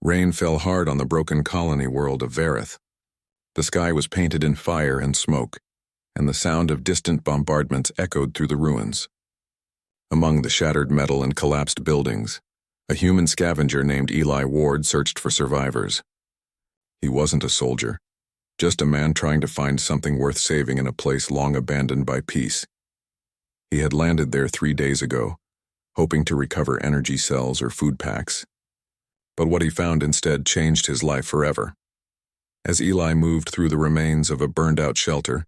Rain fell hard on the broken colony world of Vareth. The sky was painted in fire and smoke, and the sound of distant bombardments echoed through the ruins. Among the shattered metal and collapsed buildings, a human scavenger named Eli Ward searched for survivors. He wasn't a soldier, just a man trying to find something worth saving in a place long abandoned by peace. He had landed there 3 days ago, hoping to recover energy cells or food packs. But what he found instead changed his life forever. As Eli moved through the remains of a burned-out shelter,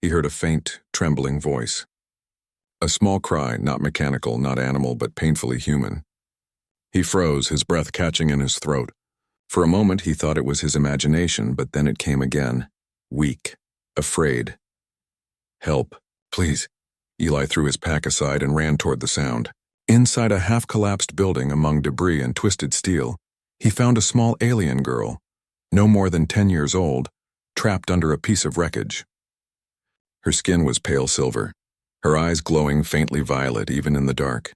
he heard a faint, trembling voice. A small cry, not mechanical, not animal, but painfully human. He froze, his breath catching in his throat. For a moment he thought it was his imagination, but then it came again, weak, afraid. "Help, please." Eli threw his pack aside and ran toward the sound. Inside a half-collapsed building among debris and twisted steel, he found a small alien girl, no more than 10 years old, trapped under a piece of wreckage. Her skin was pale silver, her eyes glowing faintly violet even in the dark.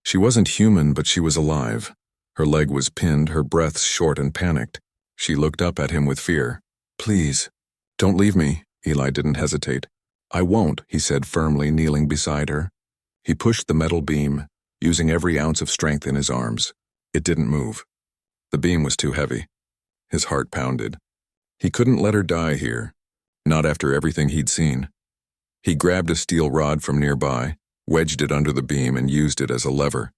She wasn't human, but she was alive. Her leg was pinned, her breath short and panicked. She looked up at him with fear. "Please, don't leave me." Eli didn't hesitate. "I won't," he said firmly, kneeling beside her. He pushed the metal beam, using every ounce of strength in his arms. It didn't move. The beam was too heavy. His heart pounded. He couldn't let her die here, not after everything he'd seen. He grabbed a steel rod from nearby, wedged it under the beam, and used it as a lever.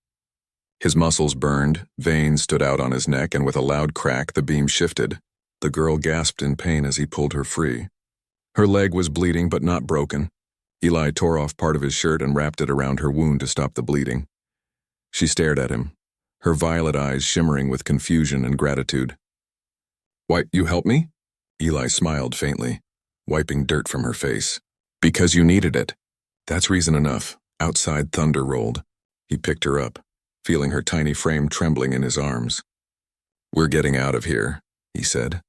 His muscles burned, veins stood out on his neck, and with a loud crack, the beam shifted. The girl gasped in pain as he pulled her free. Her leg was bleeding but not broken. Eli tore off part of his shirt and wrapped it around her wound to stop the bleeding. She stared at him, her violet eyes shimmering with confusion and gratitude. "Why, you helped me?" Eli smiled faintly, wiping dirt from her face. "Because you needed it." "That's reason enough." Outside thunder rolled. He picked her up, feeling her tiny frame trembling in his arms. "We're getting out of here," he said.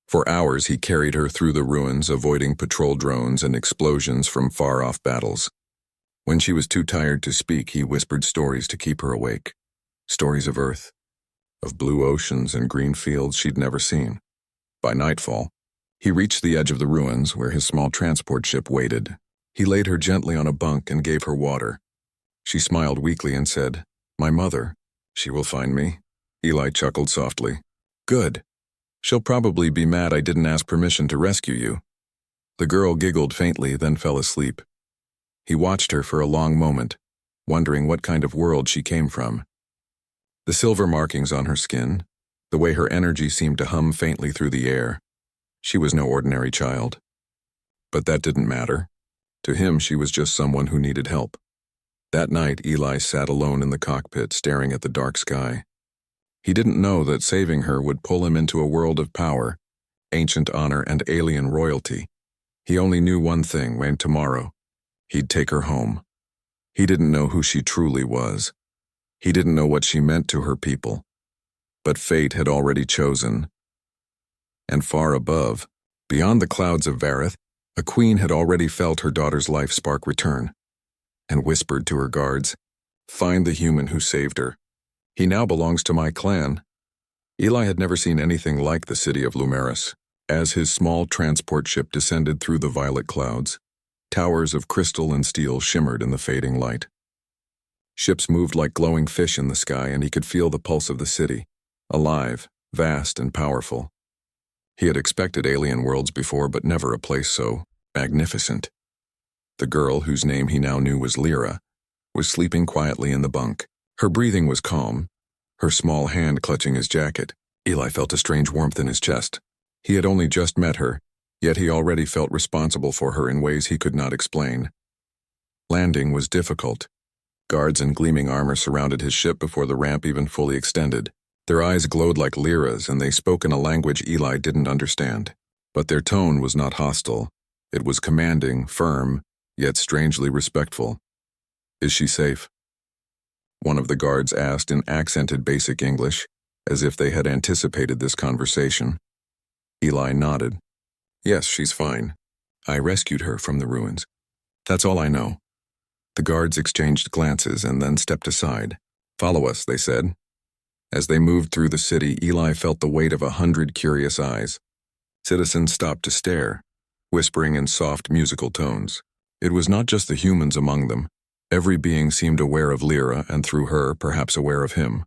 For hours he carried her through the ruins, avoiding patrol drones and explosions from far-off battles. When she was too tired to speak, he whispered stories to keep her awake. Stories of Earth, of blue oceans and green fields she'd never seen. By nightfall, he reached the edge of the ruins where his small transport ship waited. He laid her gently on a bunk and gave her water. She smiled weakly and said, "My mother. She will find me." Eli chuckled softly. "Good. She'll probably be mad I didn't ask permission to rescue you." The girl giggled faintly, then fell asleep. He watched her for a long moment, wondering what kind of world she came from. The silver markings on her skin, the way her energy seemed to hum faintly through the air. She was no ordinary child. But that didn't matter. To him, she was just someone who needed help. That night, Eli sat alone in the cockpit, staring at the dark sky. He didn't know that saving her would pull him into a world of power, ancient honor, and alien royalty. He only knew one thing: when tomorrow, he'd take her home. He didn't know who she truly was. He didn't know what she meant to her people. But fate had already chosen. And far above, beyond the clouds of Vareth, a queen had already felt her daughter's life spark return, and whispered to her guards, "Find the human who saved her. He now belongs to my clan." Eli had never seen anything like the city of Lumeris. As his small transport ship descended through the violet clouds, towers of crystal and steel shimmered in the fading light. Ships moved like glowing fish in the sky, and he could feel the pulse of the city, alive, vast, and powerful. He had expected alien worlds before, but never a place so magnificent. The girl, whose name he now knew was Lyra, was sleeping quietly in the bunk. Her breathing was calm, her small hand clutching his jacket. Eli felt a strange warmth in his chest. He had only just met her, yet he already felt responsible for her in ways he could not explain. Landing was difficult. Guards in gleaming armor surrounded his ship before the ramp even fully extended. Their eyes glowed like Lyra's, and they spoke in a language Eli didn't understand. But their tone was not hostile. It was commanding, firm, yet strangely respectful. "Is she safe?" one of the guards asked in accented basic English, as if they had anticipated this conversation. Eli nodded. "Yes, she's fine. I rescued her from the ruins. That's all I know." The guards exchanged glances and then stepped aside. "Follow us," they said. As they moved through the city, Eli felt the weight of 100 curious eyes. Citizens stopped to stare, whispering in soft musical tones. It was not just the humans among them. Every being seemed aware of Lyra, and through her, perhaps aware of him.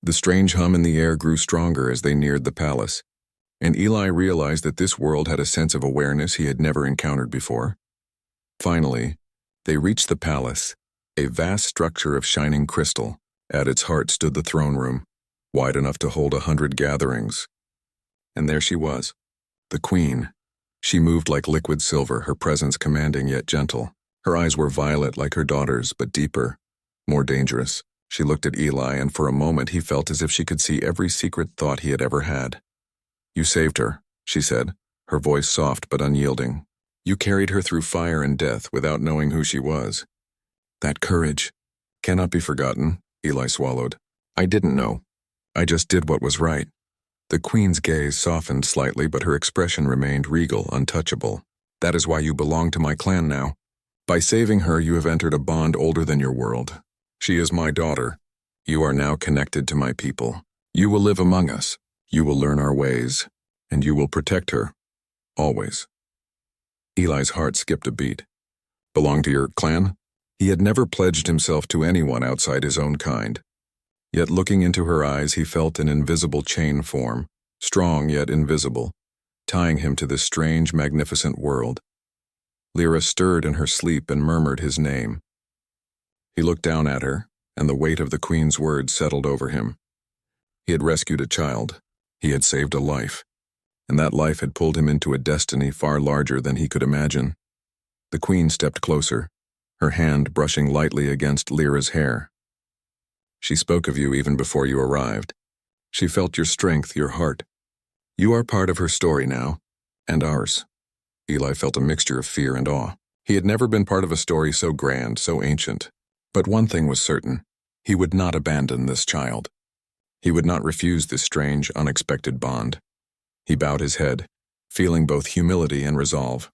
The strange hum in the air grew stronger as they neared the palace, and Eli realized that this world had a sense of awareness he had never encountered before. Finally, they reached the palace, a vast structure of shining crystal. At its heart stood the throne room, wide enough to hold 100 gatherings. And there she was, the queen. She moved like liquid silver, her presence commanding yet gentle. Her eyes were violet like her daughter's, but deeper, more dangerous. She looked at Eli, and for a moment he felt as if she could see every secret thought he had ever had. "You saved her," she said, her voice soft but unyielding. "You carried her through fire and death without knowing who she was. That courage cannot be forgotten." Eli swallowed. "I didn't know. I just did what was right." The queen's gaze softened slightly, but her expression remained regal, untouchable. "That is why you belong to my clan now. By saving her, you have entered a bond older than your world. She is my daughter. You are now connected to my people. You will live among us. You will learn our ways, and you will protect her. Always." Eli's heart skipped a beat. "Belong to your clan?" He had never pledged himself to anyone outside his own kind. Yet looking into her eyes, he felt an invisible chain form, strong yet invisible, tying him to this strange, magnificent world. Lyra stirred in her sleep and murmured his name. He looked down at her, and the weight of the queen's words settled over him. He had rescued a child. He had saved a life. And that life had pulled him into a destiny far larger than he could imagine. The queen stepped closer, her hand brushing lightly against Lyra's hair. "She spoke of you even before you arrived. She felt your strength, your heart. You are part of her story now, and ours." Eli felt a mixture of fear and awe. He had never been part of a story so grand, so ancient. But one thing was certain: he would not abandon this child. He would not refuse this strange, unexpected bond. He bowed his head, feeling both humility and resolve.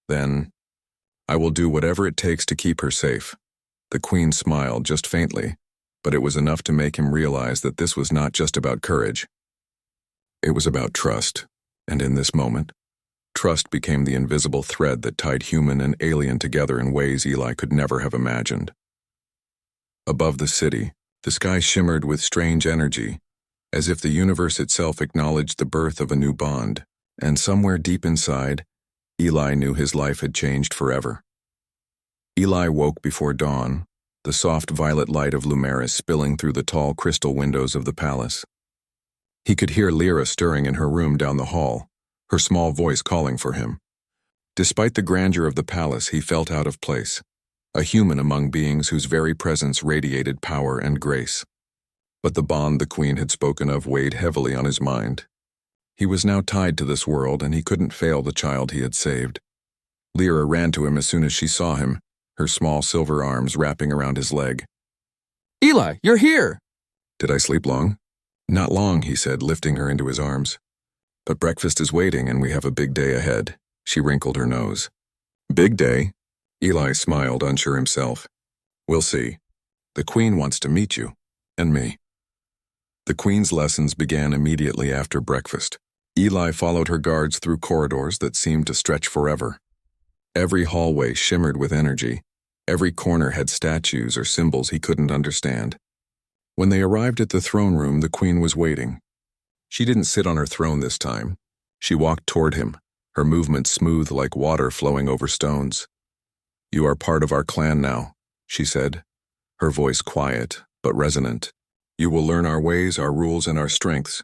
"Then, I will do whatever it takes to keep her safe." The queen smiled just faintly, but it was enough to make him realize that this was not just about courage. It was about trust, and in this moment, trust became the invisible thread that tied human and alien together in ways Eli could never have imagined. Above the city, the sky shimmered with strange energy, as if the universe itself acknowledged the birth of a new bond, and somewhere deep inside, Eli knew his life had changed forever. Eli woke before dawn, the soft violet light of Lumeris spilling through the tall crystal windows of the palace. He could hear Lyra stirring in her room down the hall, her small voice calling for him. Despite the grandeur of the palace, he felt out of place, a human among beings whose very presence radiated power and grace. But the bond the queen had spoken of weighed heavily on his mind. He was now tied to this world, and he couldn't fail the child he had saved. Lyra ran to him as soon as she saw him, her small silver arms wrapping around his leg. "Eli, you're here!" "Did I sleep long?" "Not long," he said, lifting her into his arms. "But breakfast is waiting, and we have a big day ahead." She wrinkled her nose. "Big day?" Eli smiled, unsure himself. "We'll see. The queen wants to meet you, and me." The queen's lessons began immediately after breakfast. Eli followed her guards through corridors that seemed to stretch forever. Every hallway shimmered with energy. Every corner had statues or symbols he couldn't understand. When they arrived at the throne room, the queen was waiting. She didn't sit on her throne this time. She walked toward him, her movements smooth like water flowing over stones. "You are part of our clan now," she said, her voice quiet but resonant. "You will learn our ways, our rules, and our strengths.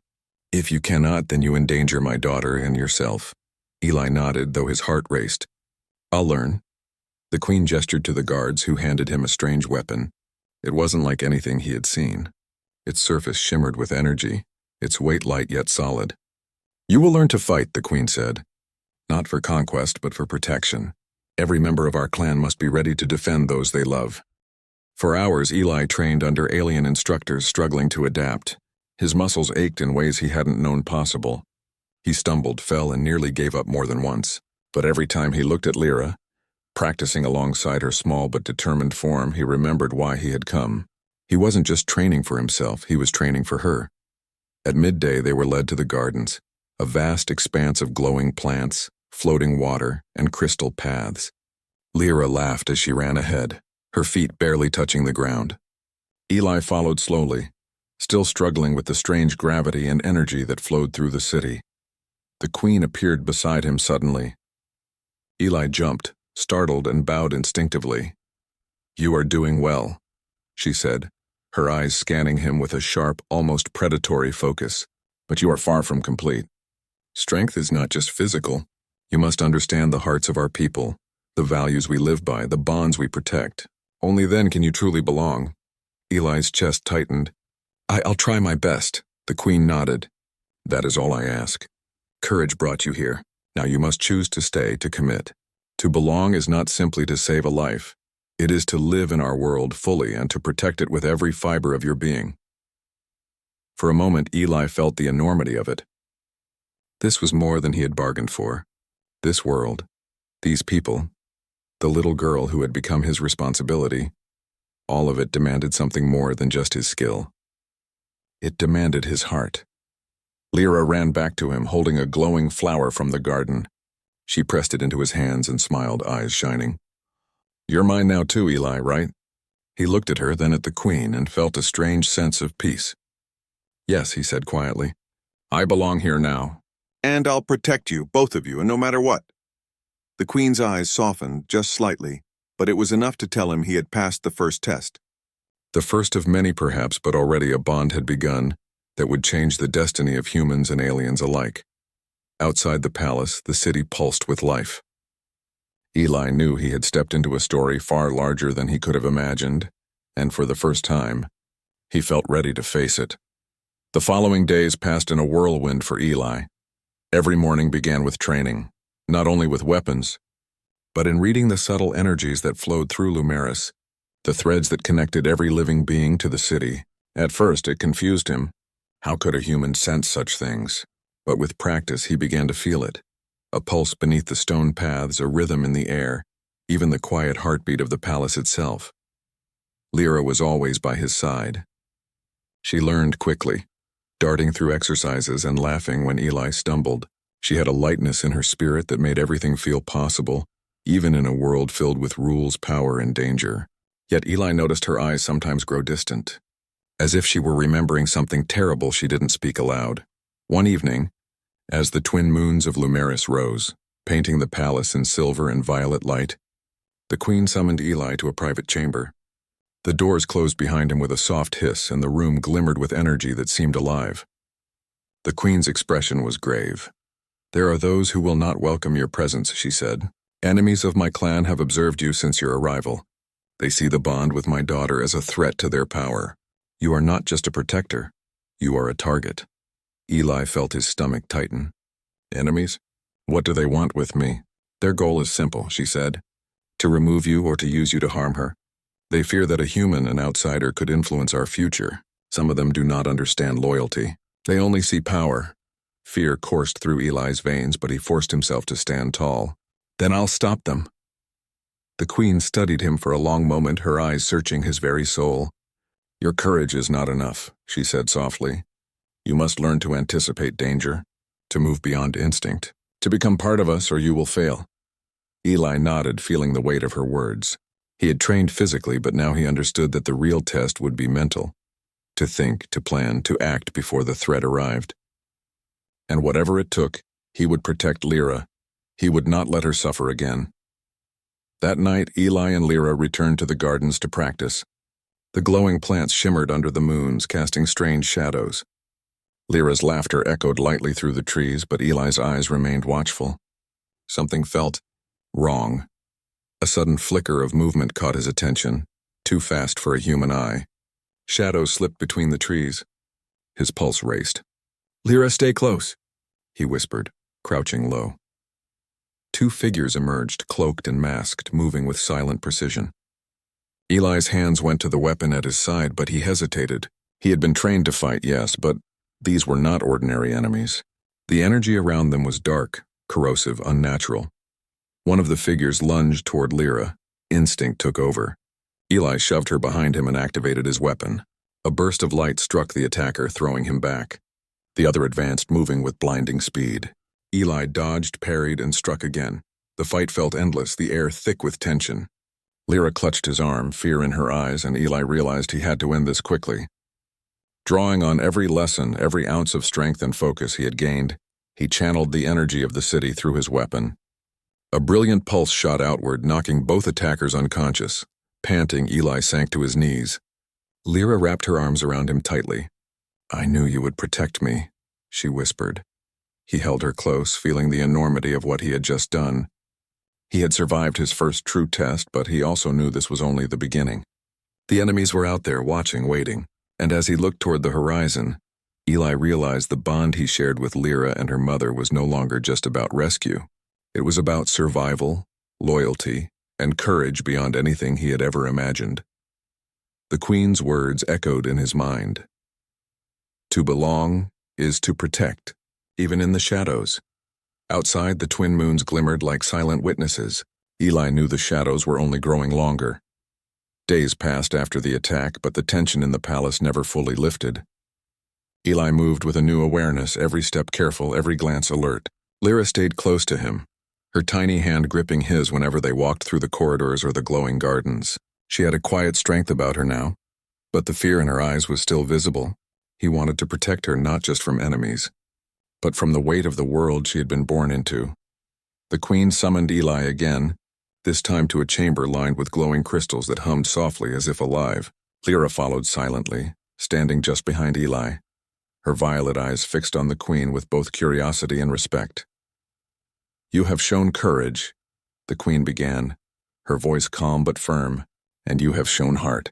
If you cannot, then you endanger my daughter and yourself." Eli nodded, though his heart raced. "I'll learn." The queen gestured to the guards, who handed him a strange weapon. It wasn't like anything he had seen. Its surface shimmered with energy, its weight light yet solid. "You will learn to fight," the queen said. "Not for conquest, but for protection. Every member of our clan must be ready to defend those they love." For hours, Eli trained under alien instructors, struggling to adapt. His muscles ached in ways he hadn't known possible. He stumbled, fell, and nearly gave up more than once. But every time he looked at Lyra, practicing alongside her small but determined form, he remembered why he had come. He wasn't just training for himself, he was training for her. At midday, they were led to the gardens, a vast expanse of glowing plants, floating water, and crystal paths. Lyra laughed as she ran ahead, her feet barely touching the ground. Eli followed slowly, still struggling with the strange gravity and energy that flowed through the city. The queen appeared beside him suddenly. Eli jumped, startled, and bowed instinctively. "You are doing well," she said, her eyes scanning him with a sharp, almost predatory focus. "But you are far from complete. Strength is not just physical. You must understand the hearts of our people, the values we live by, the bonds we protect. Only then can you truly belong." Eli's chest tightened. I'll try my best," the queen nodded. "That is all I ask. Courage brought you here. Now you must choose to stay, to commit. To belong is not simply to save a life. It is to live in our world fully and to protect it with every fiber of your being." For a moment, Eli felt the enormity of it. This was more than he had bargained for. This world, these people, the little girl who had become his responsibility, all of it demanded something more than just his skill. It demanded his heart. Lyra ran back to him, holding a glowing flower from the garden. She pressed it into his hands and smiled, eyes shining. "You're mine now too, Eli, right?" He looked at her, then at the queen, and felt a strange sense of peace. "Yes," he said quietly. "I belong here now. And I'll protect you, both of you, and no matter what." The queen's eyes softened just slightly, but it was enough to tell him he had passed the first test. The first of many, perhaps, but already a bond had begun that would change the destiny of humans and aliens alike. Outside the palace, the city pulsed with life. Eli knew he had stepped into a story far larger than he could have imagined, and for the first time, he felt ready to face it. The following days passed in a whirlwind for Eli. Every morning began with training, not only with weapons, but in reading the subtle energies that flowed through Lumeris, the threads that connected every living being to the city. At first, it confused him. How could a human sense such things? But with practice, he began to feel it. A pulse beneath the stone paths, a rhythm in the air, even the quiet heartbeat of the palace itself. Lyra was always by his side. She learned quickly, darting through exercises and laughing when Eli stumbled. She had a lightness in her spirit that made everything feel possible, even in a world filled with rules, power, and danger. Yet Eli noticed her eyes sometimes grow distant, as if she were remembering something terrible she didn't speak aloud. One evening, as the twin moons of Lumeris rose, painting the palace in silver and violet light, the queen summoned Eli to a private chamber. The doors closed behind him with a soft hiss, and the room glimmered with energy that seemed alive. The queen's expression was grave. "There are those who will not welcome your presence," she said. "Enemies of my clan have observed you since your arrival. They see the bond with my daughter as a threat to their power. You are not just a protector, you are a target." Eli felt his stomach tighten. "Enemies? What do they want with me?" "Their goal is simple," she said. "To remove you or to use you to harm her. They fear that a human, an outsider, could influence our future. Some of them do not understand loyalty. They only see power." Fear coursed through Eli's veins, but he forced himself to stand tall. "Then I'll stop them." The queen studied him for a long moment, her eyes searching his very soul. "Your courage is not enough," she said softly. "You must learn to anticipate danger, to move beyond instinct, to become part of us or you will fail." Eli nodded, feeling the weight of her words. He had trained physically, but now he understood that the real test would be mental. To think, to plan, to act before the threat arrived. And whatever it took, he would protect Lyra. He would not let her suffer again. That night, Eli and Lyra returned to the gardens to practice. The glowing plants shimmered under the moons, casting strange shadows. Lyra's laughter echoed lightly through the trees, but Eli's eyes remained watchful. Something felt wrong. A sudden flicker of movement caught his attention, too fast for a human eye. Shadows slipped between the trees. His pulse raced. "Lyra, stay close," he whispered, crouching low. Two figures emerged, cloaked and masked, moving with silent precision. Eli's hands went to the weapon at his side, but he hesitated. He had been trained to fight, yes, but these were not ordinary enemies. The energy around them was dark, corrosive, unnatural. One of the figures lunged toward Lyra. Instinct took over. Eli shoved her behind him and activated his weapon. A burst of light struck the attacker, throwing him back. The other advanced, moving with blinding speed. Eli dodged, parried, and struck again. The fight felt endless, the air thick with tension. Lyra clutched his arm, fear in her eyes, and Eli realized he had to end this quickly. Drawing on every lesson, every ounce of strength and focus he had gained, he channeled the energy of the city through his weapon. A brilliant pulse shot outward, knocking both attackers unconscious. Panting, Eli sank to his knees. Lyra wrapped her arms around him tightly. "I knew you would protect me," she whispered. He held her close, feeling the enormity of what he had just done. He had survived his first true test, but he also knew this was only the beginning. The enemies were out there, watching, waiting, and as he looked toward the horizon, Eli realized the bond he shared with Lyra and her mother was no longer just about rescue. It was about survival, loyalty, and courage beyond anything he had ever imagined. The Queen's words echoed in his mind. To belong is to protect, even in the shadows. Outside, the twin moons glimmered like silent witnesses. Eli knew the shadows were only growing longer. Days passed after the attack, but the tension in the palace never fully lifted. Eli moved with a new awareness, every step careful, every glance alert. Lyra stayed close to him, her tiny hand gripping his whenever they walked through the corridors or the glowing gardens. She had a quiet strength about her now, but the fear in her eyes was still visible. He wanted to protect her not just from enemies, but from the weight of the world she had been born into. The Queen summoned Eli again, this time to a chamber lined with glowing crystals that hummed softly as if alive. Lyra followed silently, standing just behind Eli, her violet eyes fixed on the Queen with both curiosity and respect. "You have shown courage," the Queen began, her voice calm but firm, "and you have shown heart.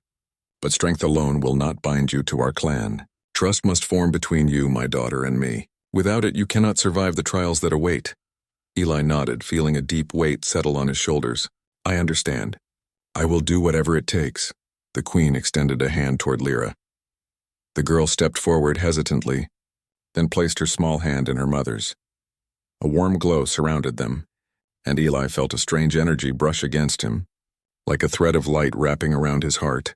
But strength alone will not bind you to our clan. Trust must form between you, my daughter, and me. Without it, you cannot survive the trials that await." Eli nodded, feeling a deep weight settle on his shoulders. "I understand. I will do whatever it takes." The Queen extended a hand toward Lyra. The girl stepped forward hesitantly, then placed her small hand in her mother's. A warm glow surrounded them, and Eli felt a strange energy brush against him, like a thread of light wrapping around his heart.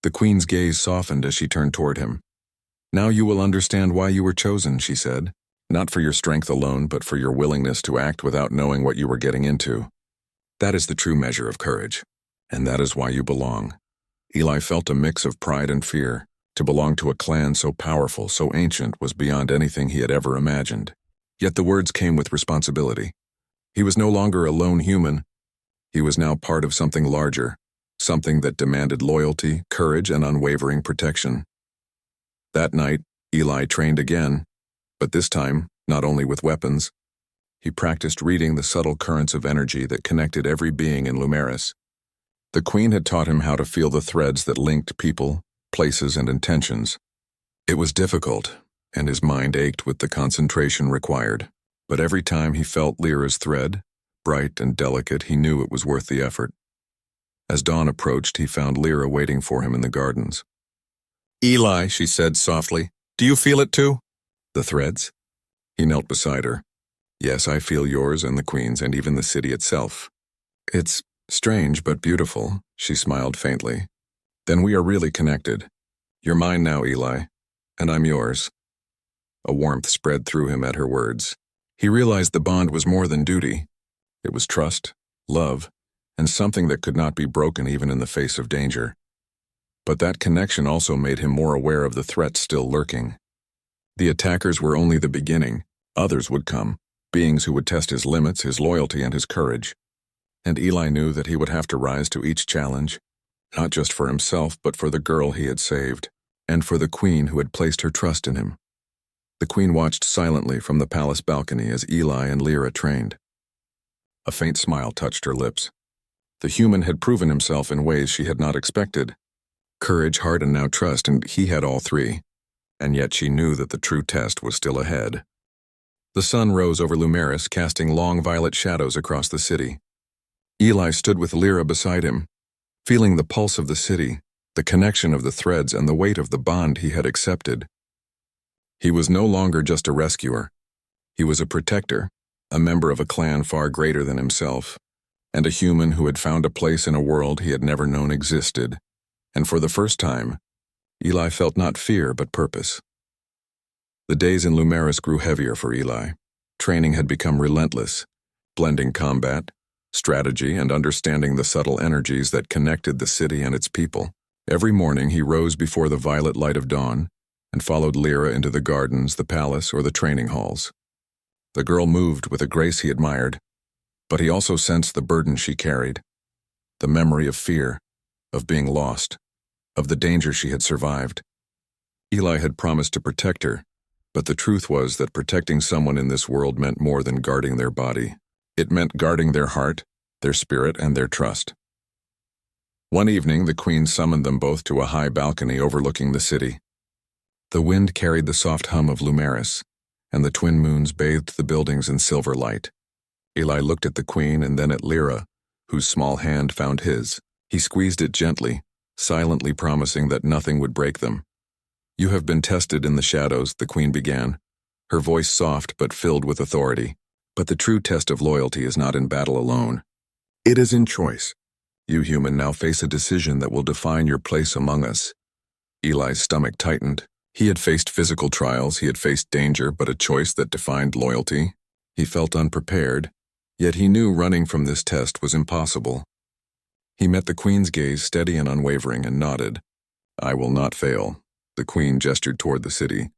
The Queen's gaze softened as she turned toward him. "Now you will understand why you were chosen," she said. "Not for your strength alone, but for your willingness to act without knowing what you were getting into. That is the true measure of courage, and that is why you belong." Eli felt a mix of pride and fear. To belong to a clan so powerful, so ancient, was beyond anything he had ever imagined. Yet the words came with responsibility. He was no longer a lone human. He was now part of something larger, something that demanded loyalty, courage, and unwavering protection. That night, Eli trained again, but this time, not only with weapons. He practiced reading the subtle currents of energy that connected every being in Lumeris. The Queen had taught him how to feel the threads that linked people, places, and intentions. It was difficult, and his mind ached with the concentration required. But every time he felt Lyra's thread, bright and delicate, he knew it was worth the effort. As dawn approached, he found Lyra waiting for him in the gardens. "Eli," she said softly, "do you feel it too?" "The threads?" He knelt beside her. "Yes, I feel yours and the Queen's and even the city itself." "It's strange but beautiful," she smiled faintly. "Then we are really connected. You're mine now, Eli, and I'm yours." A warmth spread through him at her words. He realized the bond was more than duty. It was trust, love, and something that could not be broken even in the face of danger. But that connection also made him more aware of the threats still lurking. The attackers were only the beginning. Others would come, beings who would test his limits, his loyalty, and his courage. And Eli knew that he would have to rise to each challenge, not just for himself, but for the girl he had saved, and for the Queen who had placed her trust in him. The Queen watched silently from the palace balcony as Eli and Lyra trained. A faint smile touched her lips. The human had proven himself in ways she had not expected. Courage, heart, and now trust, and he had all three. And yet she knew that the true test was still ahead. The sun rose over Lumeris, casting long violet shadows across the city. Eli stood with Lyra beside him, feeling the pulse of the city, the connection of the threads, and the weight of the bond he had accepted. He was no longer just a rescuer. He was a protector, a member of a clan far greater than himself. and a human who had found a place in a world he had never known existed, and for the first time, Eli felt not fear but purpose. The days in Lumeris grew heavier for Eli. Training had become relentless, blending combat, strategy, and understanding the subtle energies that connected the city and its people. Every morning he rose before the violet light of dawn and followed Lyra into the gardens, the palace, or the training halls. The girl moved with a grace he admired, but he also sensed the burden she carried, the memory of fear, of being lost, of the danger she had survived. Eli had promised to protect her, but the truth was that protecting someone in this world meant more than guarding their body. It meant guarding their heart, their spirit, and their trust. One evening, the queen summoned them both to a high balcony overlooking the city. The wind carried the soft hum of Lumeris, and the twin moons bathed the buildings in silver light. Eli looked at the queen and then at Lyra, whose small hand found his. He squeezed it gently, silently promising that nothing would break them. "You have been tested in the shadows," the queen began, her voice soft but filled with authority. "But the true test of loyalty is not in battle alone. It is in choice. You human now face a decision that will define your place among us." Eli's stomach tightened. He had faced physical trials, he had faced danger, but a choice that defined loyalty. He felt unprepared, yet he knew running from this test was impossible. He met the queen's gaze, steady and unwavering, and nodded. "I will not fail." The queen gestured toward the city.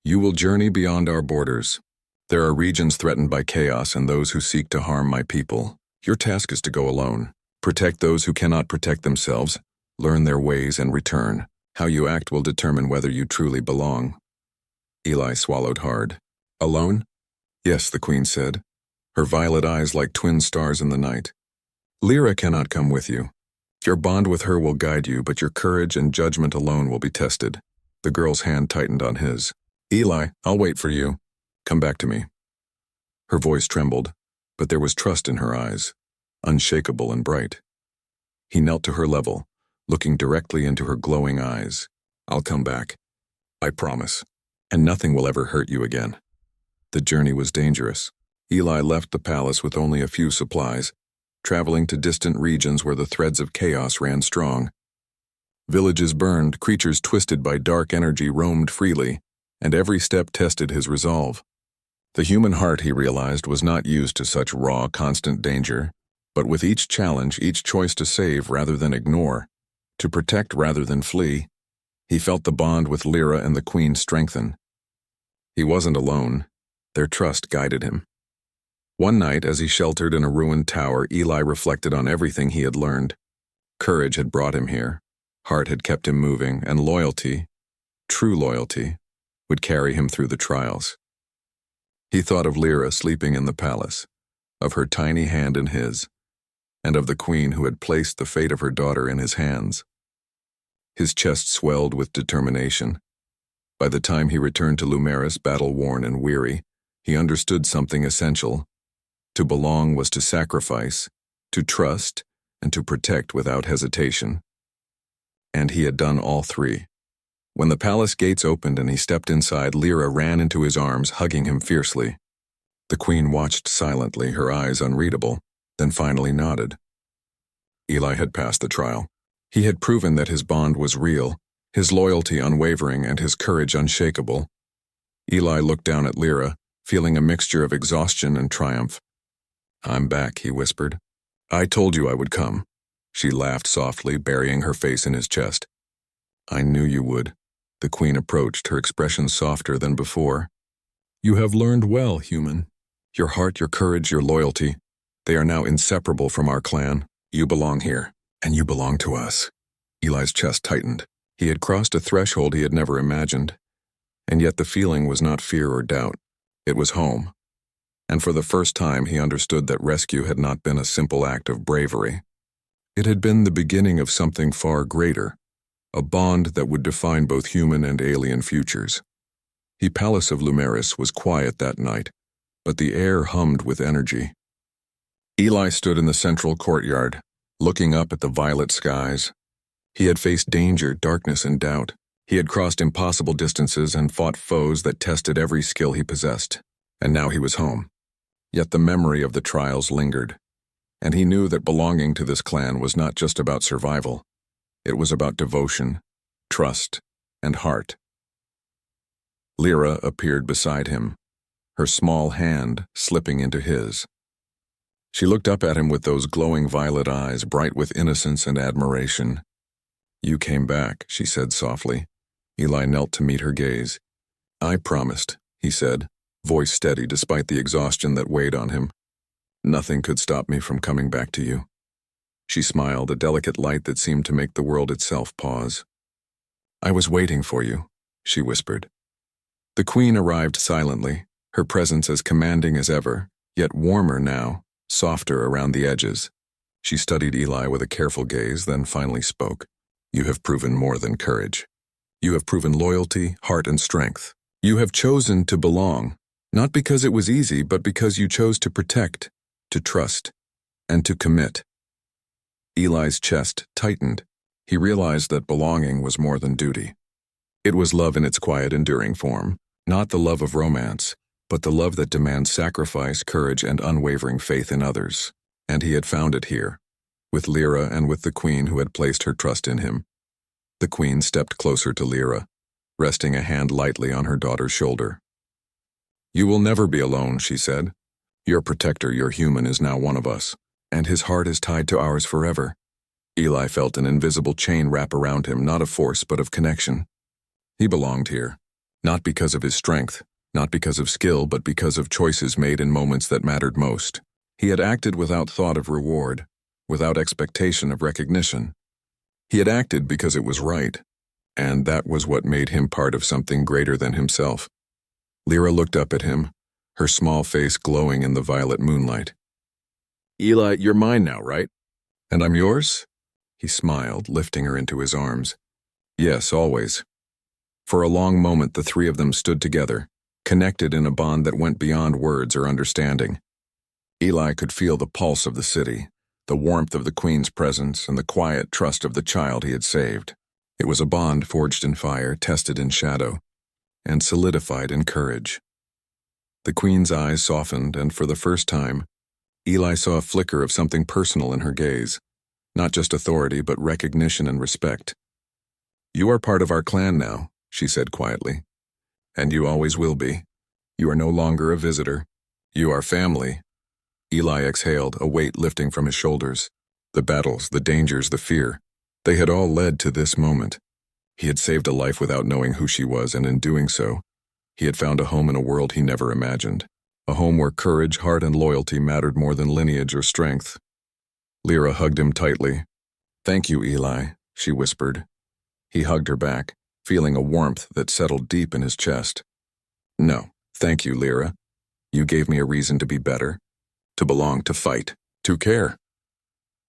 "You will journey beyond our borders. There are regions threatened by chaos and those who seek to harm my people. Your task is to go alone. Protect those who cannot protect themselves, learn their ways, and return. How you act will determine whether you truly belong." Eli swallowed hard. "Alone?" "Yes," the queen said, her violet eyes like twin stars in the night. "Lyra cannot come with you. Your bond with her will guide you, but your courage and judgment alone will be tested." The girl's hand tightened on his. "Eli, I'll wait for you. Come back to me." Her voice trembled, but there was trust in her eyes, unshakable and bright. He knelt to her level, looking directly into her glowing eyes. "I'll come back. I promise. And nothing will ever hurt you again." The journey was dangerous. Eli left the palace with only a few supplies, traveling to distant regions where the threads of chaos ran strong. Villages burned, creatures twisted by dark energy roamed freely, and every step tested his resolve. The human heart, he realized, was not used to such raw, constant danger, but with each challenge, each choice to save rather than ignore, to protect rather than flee, he felt the bond with Lyra and the queen strengthen. He wasn't alone. Their trust guided him. One night, as he sheltered in a ruined tower, Eli reflected on everything he had learned. Courage had brought him here, heart had kept him moving, and loyalty, true loyalty, would carry him through the trials. He thought of Lyra sleeping in the palace, of her tiny hand in his, and of the queen who had placed the fate of her daughter in his hands. His chest swelled with determination. By the time he returned to Lumeris, battle-worn and weary, he understood something essential. To belong was to sacrifice, to trust, and to protect without hesitation. And he had done all three. When the palace gates opened and he stepped inside, Lyra ran into his arms, hugging him fiercely. The queen watched silently, her eyes unreadable, then finally nodded. Eli had passed the trial. He had proven that his bond was real, his loyalty unwavering, and his courage unshakable. Eli looked down at Lyra, feeling a mixture of exhaustion and triumph. "I'm back," he whispered. "I told you I would come." She laughed softly, burying her face in his chest. "I knew you would." The queen approached, her expression softer than before. "You have learned well, human. Your heart, your courage, your loyalty, they are now inseparable from our clan. You belong here, and you belong to us." Eli's chest tightened. He had crossed a threshold he had never imagined, and yet the feeling was not fear or doubt. It was home. And for the first time he understood that rescue had not been a simple act of bravery. It had been the beginning of something far greater, a bond that would define both human and alien futures. The palace of Lumeris was quiet that night, but the air hummed with energy. Eli stood in the central courtyard, looking up at the violet skies. He had faced danger, darkness, and doubt. He had crossed impossible distances and fought foes that tested every skill he possessed. And now he was home. Yet the memory of the trials lingered. And he knew that belonging to this clan was not just about survival. It was about devotion, trust, and heart. Lyra appeared beside him, her small hand slipping into his. She looked up at him with those glowing violet eyes, bright with innocence and admiration. "You came back," she said softly. Eli knelt to meet her gaze. "I promised," he said, voice steady despite the exhaustion that weighed on him. "Nothing could stop me from coming back to you." She smiled, a delicate light that seemed to make the world itself pause. "I was waiting for you," she whispered. The queen arrived silently, her presence as commanding as ever, yet warmer now, softer around the edges. She studied Eli with a careful gaze, then finally spoke. "You have proven more than courage. You have proven loyalty, heart, and strength. You have chosen to belong, not because it was easy, but because you chose to protect, to trust, and to commit." Eli's chest tightened. He realized that belonging was more than duty. It was love in its quiet, enduring form, not the love of romance, but the love that demands sacrifice, courage, and unwavering faith in others. And he had found it here, with Lyra and with the queen who had placed her trust in him. The queen stepped closer to Lyra, resting a hand lightly on her daughter's shoulder. "You will never be alone," she said. "Your protector, your human, is now one of us, and his heart is tied to ours forever." Eli felt an invisible chain wrap around him, not of force, but of connection. He belonged here, not because of his strength, not because of skill, but because of choices made in moments that mattered most. He had acted without thought of reward, without expectation of recognition. He had acted because it was right, and that was what made him part of something greater than himself. Lyra looked up at him, her small face glowing in the violet moonlight. "Eli, you're mine now, right? And I'm yours?" He smiled, lifting her into his arms. "Yes, always." For a long moment the three of them stood together, connected in a bond that went beyond words or understanding. Eli could feel the pulse of the city, the warmth of the queen's presence, and the quiet trust of the child he had saved. It was a bond forged in fire, tested in shadow, and solidified in courage. The queen's eyes softened, and for the first time, Eli saw a flicker of something personal in her gaze, not just authority, but recognition and respect. "You are part of our clan now," she said quietly. "And you always will be. You are no longer a visitor. You are family." Eli exhaled, a weight lifting from his shoulders. The battles, the dangers, the fear, they had all led to this moment. He had saved a life without knowing who she was, and in doing so, he had found a home in a world he never imagined. A home where courage, heart, and loyalty mattered more than lineage or strength. Lyra hugged him tightly. "Thank you, Eli," she whispered. He hugged her back, feeling a warmth that settled deep in his chest. "No, thank you, Lyra. You gave me a reason to be better, to belong, to fight, to care."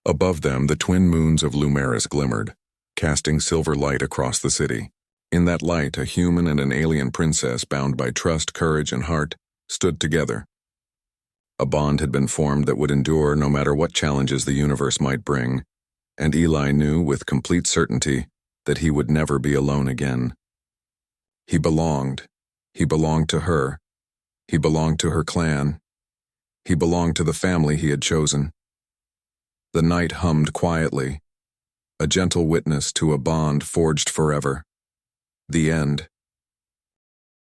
Above them, the twin moons of Lumeris glimmered, casting silver light across the city. In that light, a human and an alien princess, bound by trust, courage, and heart, stood together. A bond had been formed that would endure no matter what challenges the universe might bring, and Eli knew with complete certainty that he would never be alone again. He belonged. He belonged to her. He belonged to her clan. He belonged to the family he had chosen. The night hummed quietly, a gentle witness to a bond forged forever. The end.